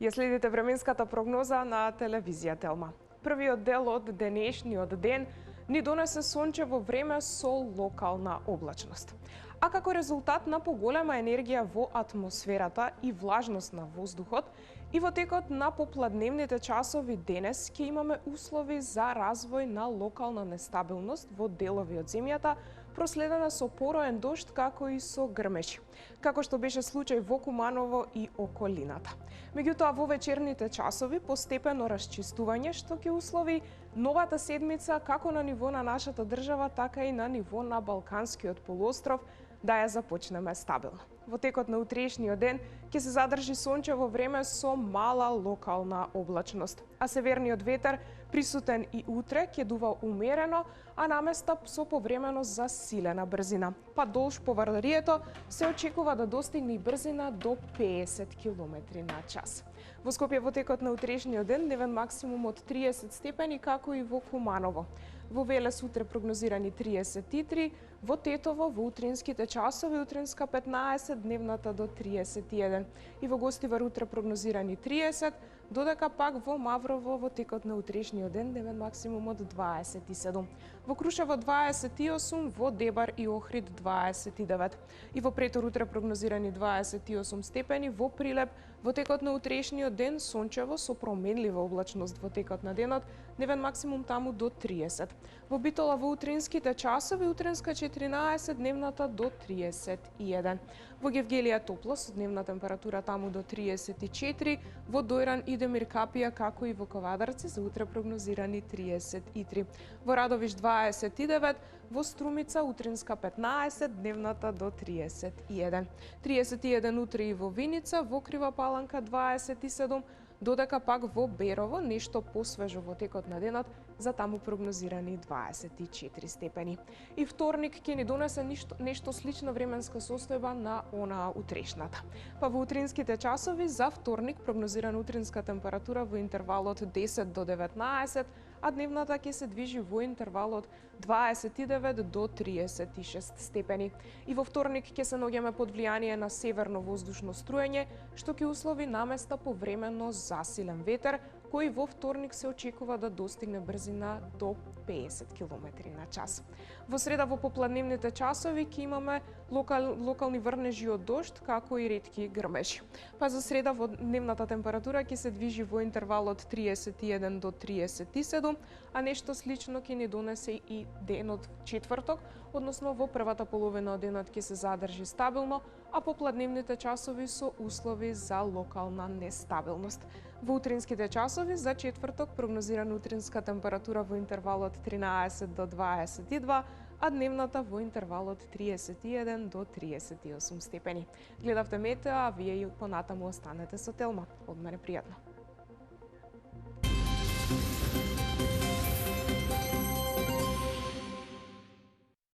Ја следите временската прогноза на телевизија Телма. Првиот дел од денешниот ден ни донесе сончево време со локална облачност. А како резултат на поголема енергија во атмосферата и влажност на воздухот, и во текот на попладневните часови денес ќе имаме услови за развој на локална нестабилност во делови од земјата, проследена со пороен дожд како и со грмежи, како што беше случај во Куманово и околината. Меѓутоа, во вечерните часови постепено расчистување што ќе услови новата седмица како на ниво на нашата држава, така и на ниво на Балканскиот полуостров да ја започнеме стабилно. Во текот на утрешниот ден ќе се задржи сончево време со мала локална облачност, а северниот ветер присутен и утре ќе дува умерено, а наместа со повремено засилена брзина. Па долж повардарието се очекува да достигне брзина до 50 км на час. Во Скопје во текот на утрешниот ден дневен максимум од 30 степени, како и во Куманово. Во Велес утре прогнозирани 33, во Тетово во утринските часови утринска 15, дневната до 31. И во Гостивар утре прогнозирани 30, додека пак во Маврово во текот на утрешниот ден дневен максимум од 27. Во Крушево 28, во Дебар и Охрид 29. И во Претор утре прогнозирани 28 степени, во Прилеп во текот на утрешниот ден сончево со променлива облачност во текот на денот, дневен максимум таму до 30. Во Битола во утринските часови утринска 14, дневната до 31. Во Гевгелија топло со дневна температура таму до 34, во Дојран и Демир Капија како и во Ковадарци за утре прогнозирани 33. Во Радовиш 29, во Струмица утринска 15, дневната до 31. 31 утре и во Виница, во Крива Паланка 27, додека пак во Берово нешто посвежо во текот на денот, за таму прогнозирани 24 степени. И вторник ќе ни донесе нешто слична временска состојба на онаа утрешната. Па во утринските часови за вторник прогнозирана утринска температура во интервалот 10 до 19, а дневната ќе се движи во интервалот 29 до 36 степени. И во вторник ќе се наоѓаме под влијание на северно воздушно струење, што ќе услови наместа повремено засилен ветер, кој во вторник се очекува да достигне брзина до 50 км на час. Во среда во попладневните часови ќе имаме локални врнежи од дожд, како и ретки грмежи. Па за среда во дневната температура ќе се движи во интервалот 31 до 37, а нешто слично ќе ни донесе и денот четврток, односно во првата половина од денот ќе се задржи стабилно, а попладневните часови со услови за локална нестабилност. Во утринските часови за четврток прогнозирана утринска температура во интервалот 13 до 22, а дневната во интервалот 31 до 38 степени. Гледавте Метео, а вие и понатаму останете со Телма. Од мене пријатно.